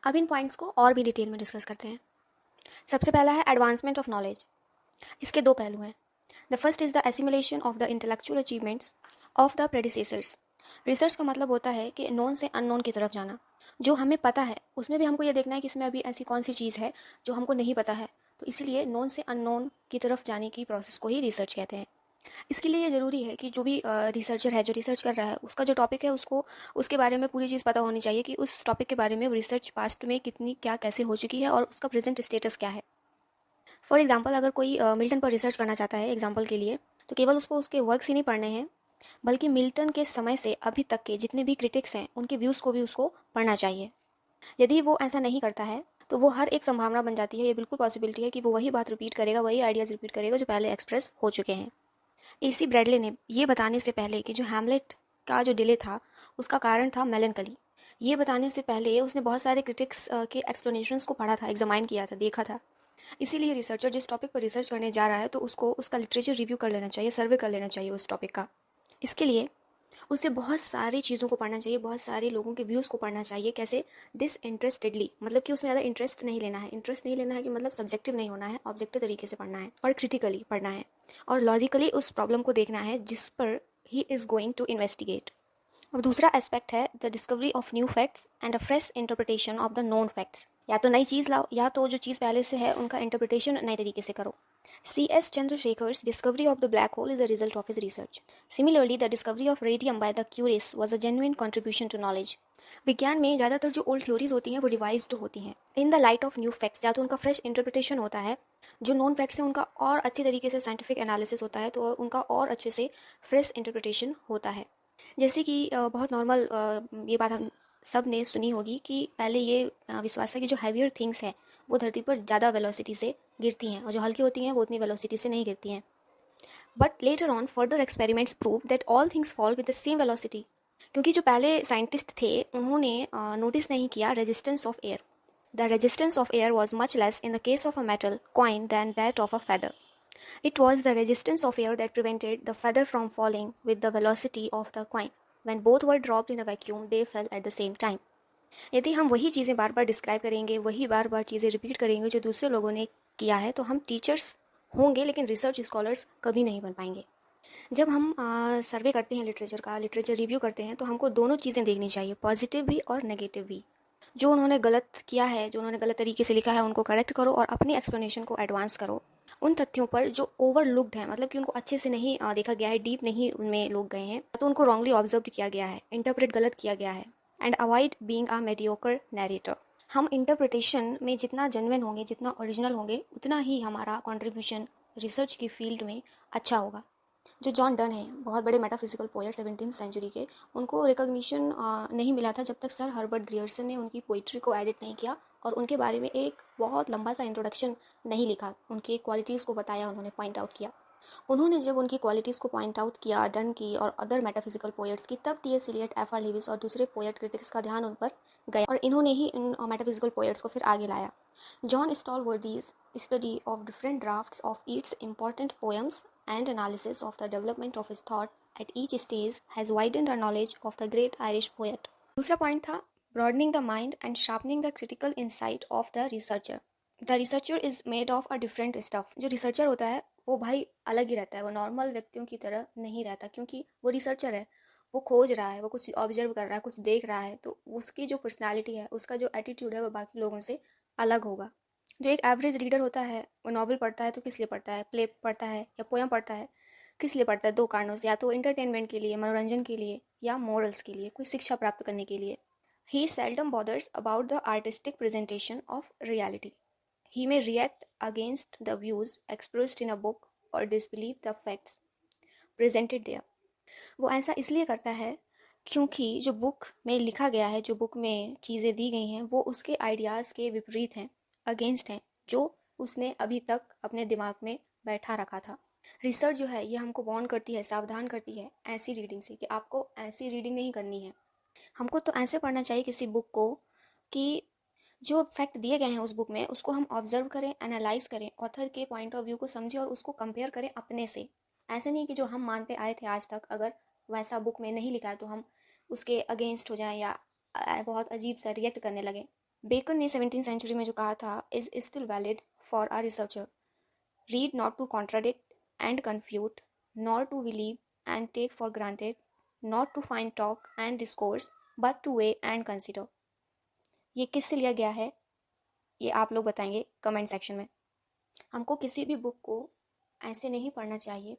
अब इन पॉइंट्स को और भी डिटेल में डिस्कस करते हैं। सबसे पहला है एडवांसमेंट ऑफ नॉलेज। इसके दो पहलू हैं। The first is the assimilation of the intellectual achievements of the predecessors. Research का मतलब होता है कि नोन से अननोन की तरफ जाना। जो हमें पता है उसमें भी हमको ये देखना है कि इसमें अभी ऐसी कौन सी चीज़ है जो हमको नहीं पता है, तो इसीलिए नोन से अननोन की तरफ जाने की प्रोसेस को ही रिसर्च कहते हैं। इसके लिए ये ज़रूरी है कि जो भी रिसर्चर है, जो रिसर्च कर रहा है, उसका जो टॉपिक है उसको उसके बारे में पूरी चीज़ पता होनी चाहिए कि उस टॉपिक के बारे में वो रिसर्च पास्ट में कितनी क्या कैसे हो चुकी है और उसका प्रेजेंट स्टेटस क्या है। फॉर एग्जांपल अगर कोई मिल्टन पर रिसर्च करना चाहता है एग्जांपल के लिए, तो केवल उसको उसके वर्क्स ही नहीं पढ़ने हैं, बल्कि मिल्टन के समय से अभी तक के जितने भी क्रिटिक्स हैं उनके व्यूज़ को भी उसको पढ़ना चाहिए। यदि वो ऐसा नहीं करता है तो वो हर एक संभावना बन जाती है, ये बिल्कुल पॉसिबिलिटी है कि वो वही बात रिपीट करेगा, वही आइडियाज़ रिपीट करेगा जो पहले एक्सप्रेस हो चुके हैं। एसी ब्रैडले ने ये बताने से पहले कि जो हैमलेट का जो डिले था उसका कारण था मेलनकली, ये बताने से पहले उसने बहुत सारे क्रिटिक्स के एक्सप्लेनेशंस को पढ़ा था, एग्जामाइन किया था, देखा था। इसीलिए रिसर्चर जिस टॉपिक पर रिसर्च करने जा रहा है तो उसको उसका लिटरेचर रिव्यू कर लेना चाहिए, सर्वे कर लेना चाहिए उस टॉपिक का। इसके लिए उसे बहुत सारी चीज़ों को पढ़ना चाहिए, बहुत सारे लोगों के व्यूज़ को पढ़ना चाहिए। कैसे? डिसइंटरेस्टेडली, मतलब कि उसमें ज़्यादा इंटरेस्ट नहीं लेना है। इंटरेस्ट नहीं लेना है कि मतलब सब्जेक्टिव नहीं होना है, ऑब्जेक्टिव तरीके से पढ़ना है और क्रिटिकली पढ़ना है और लॉजिकली उस प्रॉब्लम को देखना है जिस पर ही इज़ गोइंग टू इन्वेस्टिगेट। अब दूसरा एस्पेक्ट है the discovery of new facts and a fresh interpretation of the known facts. या तो नई चीज़ लाओ या तो जो चीज़ पहले से है उनका इंटरप्रिटेशन नए तरीके से करो। C.S. Chandrasekhar's discovery of the black hole is a result of his research. Similarly, the discovery of radium by the Curies was a genuine contribution to knowledge. विज्ञान में ज़्यादातर जो ओल्ड थ्योरीज होती हैं वो रिवाइज्ड होती हैं in the light of new facts. या तो उनका फ्रेश इंटरप्रिटेशन होता है, जो नॉन फैक्ट्स हैं उनका और अच्छे तरीके से साइंटिफिक एनालिसिस होता है, तो उनका और अच्छे से फ्रेश इंटरप्रिटेशन होता है। जैसे कि बहुत नॉर्मल ये बात हम सब ने सुनी होगी कि पहले ये विश्वास था कि जो हैवियर थिंग्स हैं वो धरती पर ज़्यादा वेलोसिटी से गिरती हैं और जो हल्की होती हैं वो उतनी वेलोसिटी से नहीं गिरती हैं। But later on further experiments prove that all things fall with the same velocity. क्योंकि जो पहले साइंटिस्ट थे उन्होंने नोटिस नहीं किया resistance of air. The resistance of air was much less in the case of a metal coin than that of a feather. It was the resistance of air that prevented the feather from falling with the velocity of the coin. When both were dropped in a vacuum, they fell at the same time. यदि हम वही चीज़ें बार बार describe करेंगे, वही बार बार चीज़ें repeat करेंगे जो दूसरे लोगों ने किया है, तो हम टीचर्स होंगे लेकिन रिसर्च स्कॉलर्स कभी नहीं बन पाएंगे। जब हम सर्वे करते हैं लिटरेचर का, लिटरेचर रिव्यू करते हैं, तो हमको दोनों चीज़ें देखनी चाहिए, पॉजिटिव भी और नेगेटिव भी। जो उन्होंने गलत किया है, जो उन्होंने गलत तरीके से लिखा है, उनको करेक्ट करो और अपनी एक्सप्लेनेशन को एडवांस करो। उन तथ्यों पर जो ओवरलुक्ड हैं, मतलब कि उनको अच्छे से नहीं देखा गया है, डीप नहीं उनमें लोग गए हैं, तो उनको रॉन्गली ऑब्जर्व किया गया है, इंटरप्रेट गलत किया गया है। And avoid being a mediocre narrator. हम इंटरप्रिटेशन में जितना जेन्युइन होंगे, जितना ओरिजिनल होंगे, उतना ही हमारा कंट्रीब्यूशन रिसर्च की फील्ड में अच्छा होगा। जो जॉन डन हैं, बहुत बड़े मेटाफिजिकल पोएट 17th सेंचुरी के, उनको रिकॉग्निशन नहीं मिला था जब तक सर हर्बर्ट ग्रियर्सन ने उनकी पोइट्री को एडिट नहीं किया और उनके बारे में एक बहुत लंबा सा इंट्रोडक्शन नहीं लिखा, उनकी क्वालिटीज़ को बताया, उन्होंने पॉइंट आउट किया। उन्होंने जब उनकी क्वालिटीज़ को पॉइंट आउट किया, डन की और अदर मेटाफिजिकल पोएट्स की, तब T.S. Elliott, F.R. लेविस और दूसरे पोएट क्रिटिक्स का ध्यान उन पर गया और इन्होंने ही इन मेटाफिजिकल पोएट्स को फिर आगे लाया। John Stallworthy's study of different drafts of its important poems and analysis of the development of his thought at each stage has widened our knowledge of the great Irish poet. दूसरा point था broadening the mind and sharpening the critical insight of the researcher. The researcher is made of a different stuff. जो researcher होता है वो भाई अलग ही रहता है, वो नॉर्मल व्यक्तियों की तरह नहीं रहता, क्योंकि वो रिसर्चर है, वो खोज रहा है, वो कुछ ऑब्जर्व कर रहा है, कुछ देख रहा है, तो उसकी जो पर्सनैलिटी है, उसका जो एटीट्यूड है, वो बाकी लोगों से अलग होगा। जो एक एवरेज रीडर होता है वो नॉवल पढ़ता है तो किस लिए पढ़ता है, प्ले पढ़ता है या पोएम पढ़ता है, किस लिए पढ़ता है? दो कारणों से, या तो एंटरटेनमेंट के लिए, मनोरंजन के लिए, या मोरल्स के लिए, कोई शिक्षा प्राप्त करने के लिए। He seldom bothers about the artistic presentation of reality. He may react against the views expressed in a book or disbelieve the facts presented there. वो ऐसा इसलिए करता है क्योंकि जो बुक में लिखा गया है, जो बुक में चीज़ें दी गई हैं, वो उसके आइडियाज़ के विपरीत हैं, अगेंस्ट हैं, जो उसने अभी तक अपने दिमाग में बैठा रखा था। रिसर्च जो है ये हमको वार्न करती है, सावधान करती है ऐसी रीडिंग से, कि आपको ऐसी रीडिंग नहीं करनी है। हमको तो ऐसे पढ़ना चाहिए किसी बुक को कि जो फैक्ट दिए गए हैं उस बुक में, उसको हम ऑब्जर्व करें, एनालाइज करें, ऑथर के पॉइंट ऑफ व्यू को समझें और उसको कंपेयर करें अपने से। ऐसे नहीं कि जो हम मानते आए थे आज तक, अगर वैसा बुक में नहीं लिखा है तो हम उसके अगेंस्ट हो जाएं या बहुत अजीब सा रिएक्ट करने लगे। बेकन ने 17th सेंचुरी में जो कहा था is still valid for our researcher, read not to contradict and confute, not to believe and take for granted, not to find talk and discourse but to weigh and consider. ये किससे लिया गया है ये आप लोग बताएंगे कमेंट सेक्शन में। हमको किसी भी बुक को ऐसे नहीं पढ़ना चाहिए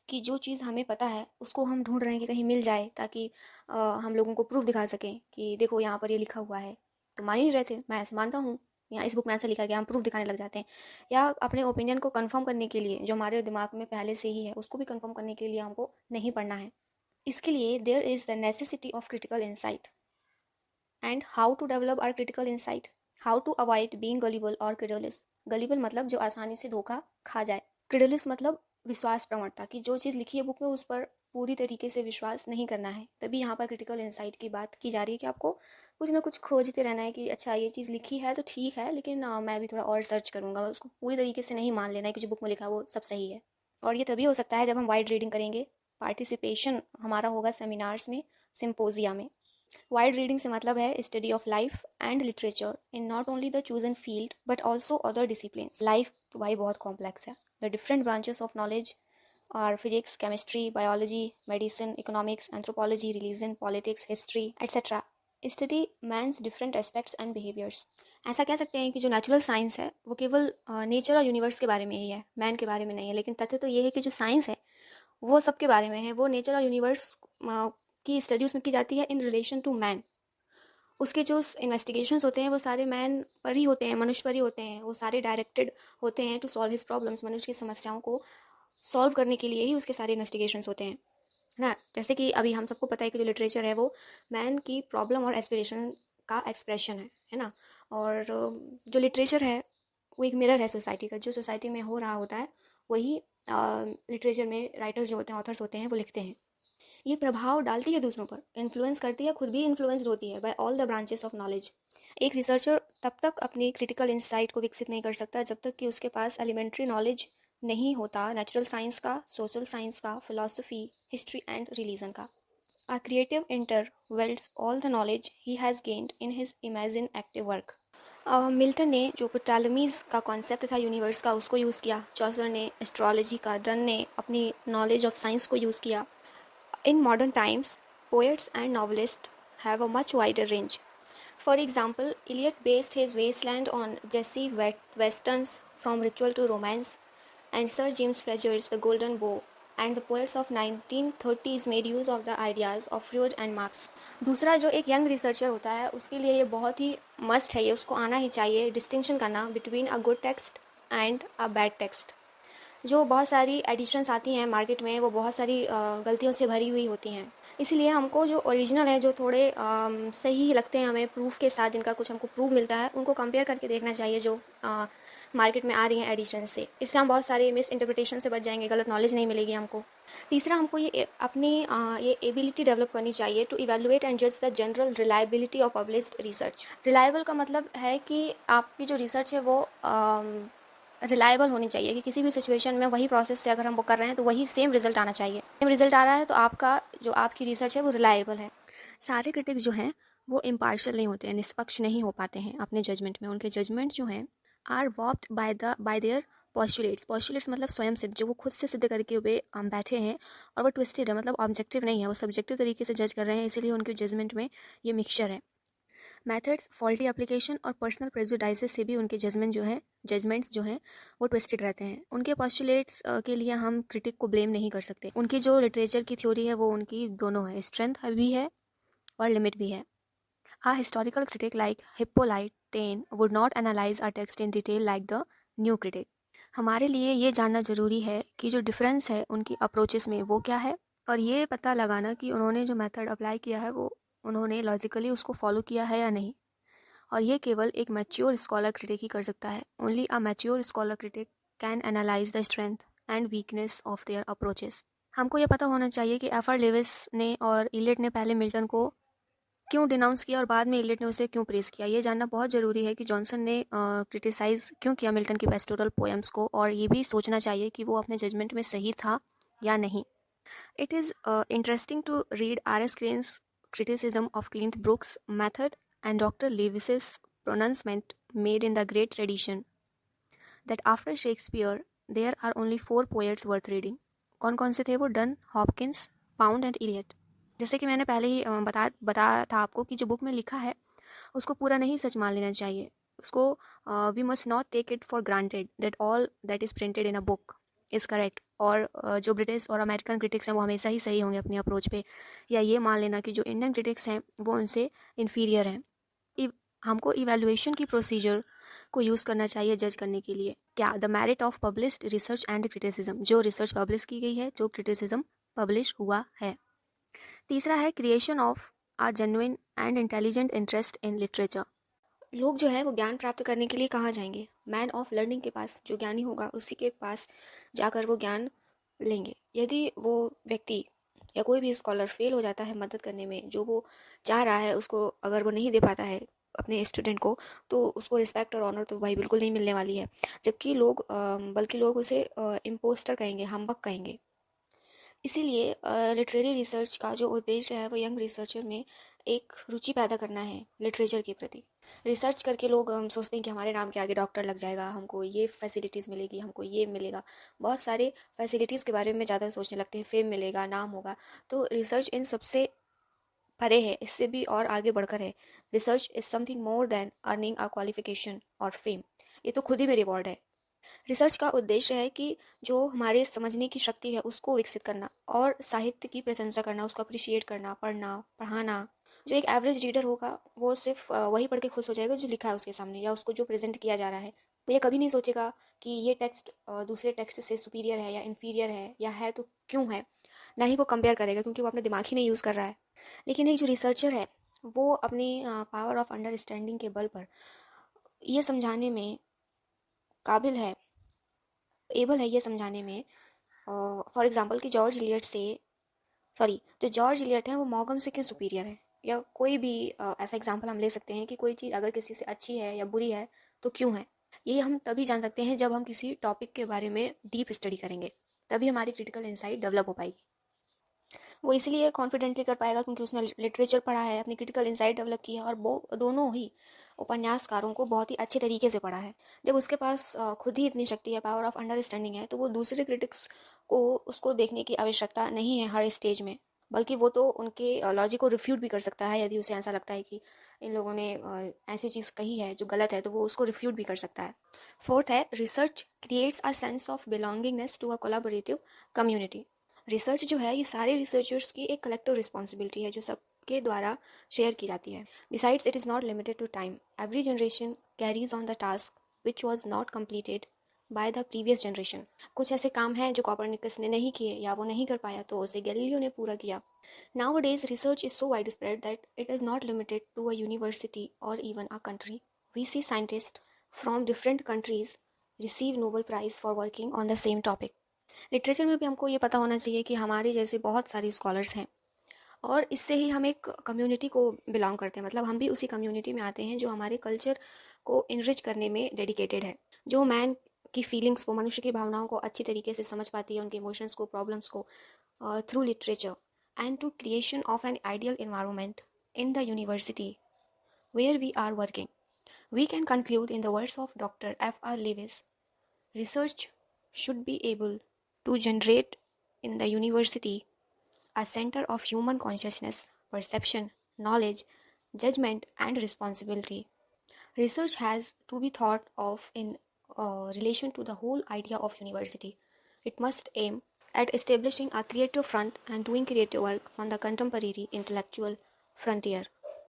कि जो चीज़ हमें पता है उसको हम ढूंढ रहे हैं कि कहीं मिल जाए, ताकि हम लोगों को प्रूफ दिखा सकें कि देखो यहाँ पर ये लिखा हुआ है। तो मान ही नहीं रहे थे, मैं ऐसे मानता हूँ यहाँ इस बुक में ऐसा लिखा गया, हम प्रूफ दिखाने लग जाते हैं। या अपने ओपिनियन को कंफर्म करने के लिए जो हमारे दिमाग में पहले से ही है उसको भी कंफर्म करने के लिए हमको नहीं पढ़ना है। इसके लिए there is the necessity of critical insight and how to develop our critical insight, how to avoid being gullible और क्रेडुलस। गलिबल मतलब जो आसानी से धोखा खा जाए, क्रेडुलस मतलब विश्वास प्रवणता की जो चीज़ लिखी है बुक में उस पर पूरी तरीके से विश्वास नहीं करना है। तभी यहाँ पर क्रिटिकल इंसाइट की बात की जा रही है कि आपको कुछ ना कुछ खोजते रहना है कि अच्छा ये चीज़ लिखी है तो ठीक है, लेकिन मैं भी थोड़ा और सर्च करूँगा, उसको पूरी तरीके से नहीं मान लेना है कि जो बुक में लिखा है वो सब सही है। और ये तभी हो सकता है जब हम वाइड रीडिंग करेंगे, पार्टिसिपेशन हमारा होगा सेमिनार्स में, सिम्पोजिया में। वाइड रीडिंग से मतलब है study of life and literature in not only the chosen field but also other disciplines. Life तो भाई बहुत कॉम्प्लेक्स है। The different branches of knowledge are physics, chemistry, biology, medicine, economics, anthropology, religion, politics, history etcetera. Study man's different aspects and behaviours. ऐसा कह सकते हैं कि जो नेचुरल साइंस है वो केवल नेचर और यूनिवर्स के बारे में ही है, मैन के बारे में नहीं है। लेकिन तथ्य तो ये है कि जो साइंस है वो सबके बारे में है, वो नेचर और यूनिवर्स की स्टडी उसमें की जाती है इन रिलेशन टू मैन। उसके जो इन्वेस्टिगेशंस होते हैं वो सारे मैन पर ही होते हैं, मनुष्य पर ही होते हैं। वो सारे डायरेक्टेड होते हैं टू सॉल्व हिज प्रॉब्लम्स, मनुष्य की समस्याओं को सॉल्व करने के लिए ही उसके सारे इन्वेस्टिगेशंस होते हैं ना। जैसे कि अभी हम सबको पता है कि जो लिटरेचर है वो मैन की प्रॉब्लम और एस्पिरेशन का एक्सप्रेशन है ना। और जो लिटरेचर है वो एक मिरर है सोसाइटी का, जो सोसाइटी में हो रहा होता है वही लिटरेचर में राइटर जो होते हैं, ऑथर्स होते हैं, वो लिखते हैं। ये प्रभाव डालती है दूसरों पर, इन्फ्लुएंस करती है, खुद भी इन्फ्लुएंस्ड होती है by all the branches of knowledge. एक रिसर्चर तब तक अपनी क्रिटिकल इंसाइट को विकसित नहीं कर सकता जब तक कि उसके पास एलिमेंट्री नॉलेज नहीं होता नेचुरल साइंस का, सोशल साइंस का, फिलॉसफी, हिस्ट्री एंड रिलीजन का। A creative inter welds all the knowledge he has gained in his imagine active work. Milton ने जो टॉलेमीज़ का कॉन्सेप्ट था यूनिवर्स का उसको यूज़ किया, चॉसर ने एस्ट्रोलॉजी का, डन ने अपनी नॉलेज ऑफ साइंस को यूज़ किया। In modern times, poets and novelists have a much wider range. For example, Eliot based his Wasteland on Jessie Weston's From Ritual to Romance, and Sir James Fletcher's The Golden Bough, and the poets of 1930s made use of the ideas of Freud and Marx. दूसरा जो एक young researcher होता है उसके लिए ये बहुत he must है, ये उसको आना ही चाहिए डिस्टिंक्शन करना between a good text and a bad text. जो बहुत सारी एडिशंस आती हैं मार्केट में वो बहुत सारी गलतियों से भरी हुई होती हैं। इसीलिए हमको जो ओरिजिनल है, जो थोड़े सही लगते हैं हमें प्रूफ के साथ, जिनका कुछ हमको प्रूफ मिलता है, उनको कंपेयर करके देखना चाहिए जो मार्केट में आ रही हैं एडिशन से। इससे हम बहुत सारे मिस इंटरप्रिटेशन से बच जाएंगे, गलत नॉलेज नहीं मिलेगी हमको। तीसरा, हमको ये अपनी ये एबिलिटी डेवलप करनी चाहिए टू इवेलुएट एंड जज the general reliability of published research. Reliable का मतलब है कि आपकी जो रिसर्च है वो रिलायबल होनी चाहिए, कि किसी भी सिचुएशन में वही प्रोसेस से अगर हम वो कर रहे हैं तो वही सेम रिजल्ट आना चाहिए। सेम रिजल्ट आ रहा है तो आपका जो आपकी रिसर्च है वो रिलायबल है। सारे क्रिटिक्स जो हैं वो इम्पार्शियल नहीं होते हैं, निष्पक्ष नहीं हो पाते हैं अपने जजमेंट में। उनके जजमेंट जो हैं are warped by their postulates मतलब स्वयं सिद्ध, जो वो खुद से सिद्ध करके वे बैठे हैं। और वो ट्विस्टेड है, मतलब ऑब्जेक्टिव नहीं है, वो सब्जेक्टिव तरीके से जज कर रहे हैं, इसीलिए उनके जजमेंट में ये मिक्सचर है। मेथड्स, फॉल्टी एप्लीकेशन और पर्सनल प्रेजुडाइसेस से भी उनके जजमेंट्स जो हैं वो ट्विस्टेड रहते हैं। उनके पॉस्टुलेट्स के लिए हम क्रिटिक को ब्लेम नहीं कर सकते। उनकी जो लिटरेचर की थ्योरी है वो उनकी दोनों है, स्ट्रेंथ भी है और लिमिट भी है। A historical critic like Hippolyte Taine would not analyze a text in detail like the new critic. हमारे लिए ये जानना ज़रूरी है कि जो डिफरेंस है उनकी अप्रोचेस में वो क्या है, और ये पता लगाना कि उन्होंने जो मेथड अप्लाई किया है वो उन्होंने लॉजिकली उसको फॉलो किया है या नहीं। और ये केवल एक मैच्योर स्कॉलर क्रिटिक ही कर सकता है। Only a mature scholar critic can analyse the strength and weakness of their approaches. हमको ये पता होना चाहिए कि एफ आर लेविस ने और इलियट ने पहले मिल्टन को क्यों डिनाउंस किया और बाद में इलियट ने उसे क्यों प्रेस किया। ये जानना बहुत ज़रूरी है कि जॉनसन ने क्रिटिसाइज़ क्यों किया मिल्टन की पेस्टोरल पोएम्स को, और ये भी सोचना चाहिए कि वो अपने जजमेंट में सही था या नहीं। It is interesting to read R.S. Crane's criticism of Clint Brooks' method and Dr. Lewis's pronouncement made in the great tradition that after Shakespeare there are only 4 poets worth reading. कौन कौन से थे वो? Donne, Hopkins, Pound and Eliot. जैसे कि मैंने पहले ही बताया था आपको कि जो बुक में लिखा है उसको पूरा नहीं सच मान लेना चाहिए. उसको we must not take it for granted that all that is printed in a book is correct. और जो ब्रिटिश और अमेरिकन क्रिटिक्स हैं वो हमेशा ही सही होंगे अपनी अप्रोच पे, या ये मान लेना कि जो इंडियन क्रिटिक्स हैं वो उनसे इन्फीरियर हैं. हमको इवैल्यूएशन की प्रोसीजर को यूज़ करना चाहिए जज करने के लिए. क्या? The merit of published research and criticism. जो रिसर्च पब्लिश की गई है, जो क्रिटिसिज्म पब्लिश हुआ है. तीसरा है creation of a genuine and intelligent interest in literature. लोग जो है वो ज्ञान प्राप्त करने के लिए कहाँ जाएंगे? मैन ऑफ लर्निंग के पास. जो ज्ञानी होगा उसी के पास जाकर वो ज्ञान लेंगे. यदि वो व्यक्ति या कोई भी स्कॉलर फेल हो जाता है मदद करने में, जो वो चाह रहा है उसको अगर वो नहीं दे पाता है अपने स्टूडेंट को, तो उसको रिस्पेक्ट और ऑनर तो भाई बिल्कुल नहीं मिलने वाली है. जबकि लोग बल्कि लोग उसे इम्पोस्टर कहेंगे, हम्बक कहेंगे. इसीलिए लिटरेरी रिसर्च का जो उद्देश्य है वो यंग रिसर्चर में एक रुचि पैदा करना है लिटरेचर के प्रति. रिसर्च करके लोग सोचते हैं कि हमारे नाम के आगे डॉक्टर लग जाएगा, हमको ये फैसिलिटीज़ मिलेगी, हमको ये मिलेगा. बहुत सारे फैसिलिटीज़ के बारे में ज़्यादा सोचने लगते हैं. फेम मिलेगा, नाम होगा. तो रिसर्च इन सबसे परे है, इससे भी और आगे बढ़कर है. Research is something more than earning a qualification और फेम. ये तो खुद ही में रिवॉर्ड है. रिसर्च का उद्देश्य है कि जो हमारे समझने की शक्ति है उसको विकसित करना और साहित्य की प्रशंसा करना, उसको अप्रिशिएट करना, पढ़ना, पढ़ाना. जो एक एवरेज रीडर होगा वो सिर्फ वही पढ़ के खुश हो जाएगा जो लिखा है उसके सामने या उसको जो प्रेजेंट किया जा रहा है. वो ये कभी नहीं सोचेगा कि ये टेक्स्ट दूसरे टेक्स्ट से सुपीरियर है या इन्फीरियर है, या है तो क्यों है. ना ही वो कंपेयर करेगा, क्योंकि वो अपना दिमाग ही नहीं यूज़ कर रहा है. लेकिन एक जो रिसर्चर है वो अपनी पावर ऑफ अंडरस्टैंडिंग के बल पर ये समझाने में काबिल है, एबल है ये समझाने में. फॉर एग्जांपल कि जो जॉर्ज इलियट है वो मॉगम से क्यों सुपीरियर है, या कोई भी ऐसा एग्जांपल हम ले सकते हैं कि कोई चीज़ अगर किसी से अच्छी है या बुरी है तो क्यों है. ये हम तभी जान सकते हैं जब हम किसी टॉपिक के बारे में डीप स्टडी करेंगे, तभी हमारी क्रिटिकल इंसाइट डेवलप हो पाएगी. वो इसलिए कॉन्फिडेंटली कर पाएगा क्योंकि उसने लिटरेचर पढ़ा है, अपनी क्रिटिकल इंसाइट डेवलप की है, और वो दोनों ही उपन्यासकारों को बहुत ही अच्छे तरीके से पढ़ा है. जब उसके पास खुद ही इतनी शक्ति है, पावर ऑफ अंडरस्टैंडिंग है, तो वो दूसरे क्रिटिक्स को उसको देखने की आवश्यकता नहीं है हर स्टेज में, बल्कि वो तो उनके लॉजिक को रिफ्यूट भी कर सकता है. यदि उसे ऐसा लगता है कि इन लोगों ने ऐसी चीज़ कही है जो गलत है, तो वो उसको रिफ्यूट भी कर सकता है. फोर्थ है research creates a sense of belongingness to a collaborative community. Research जो है ये सारे रिसर्चर्स की एक कलेक्टिव रिस्पॉन्सिबिलिटी है जो सबके द्वारा शेयर की जाती है. Besides it is not limited to time. Every generation carries on the task which was not completed by the previous generation. कुछ ऐसे काम हैं जो कॉपरनिकस ने नहीं किए या वो नहीं कर पाया, तो उसे गैलीलियो ने पूरा किया. Nowadays research is so widespread that it is not limited to a university or even a country. We see scientist from different countries receive Nobel prize for working on the same topic. Literature में भी हमको ये पता होना चाहिए कि हमारे जैसे बहुत सारे स्कॉलर्स हैं, और इससे ही हम एक कम्युनिटी को बिलोंग करते हैं. मतलब हम भी उसी कम्युनिटी में आते हैं जो हमारे कल्चर को इनरिच करने में डेडिकेटेड है, जो मैन की फीलिंग्स को, मनुष्य की भावनाओं को अच्छी तरीके से समझ पाती है, उनके इमोशंस को, प्रॉब्लम्स को, through literature and to creation of an ideal environment in the university where we are working. We can conclude in the words of Dr. F.R. Lewis, research should be able to generate in the university a center of human consciousness, perception, knowledge, judgment, and responsibility. Research has to be thought of in relation to the whole idea of university. It must aim at establishing a creative front and doing creative work on the contemporary intellectual frontier.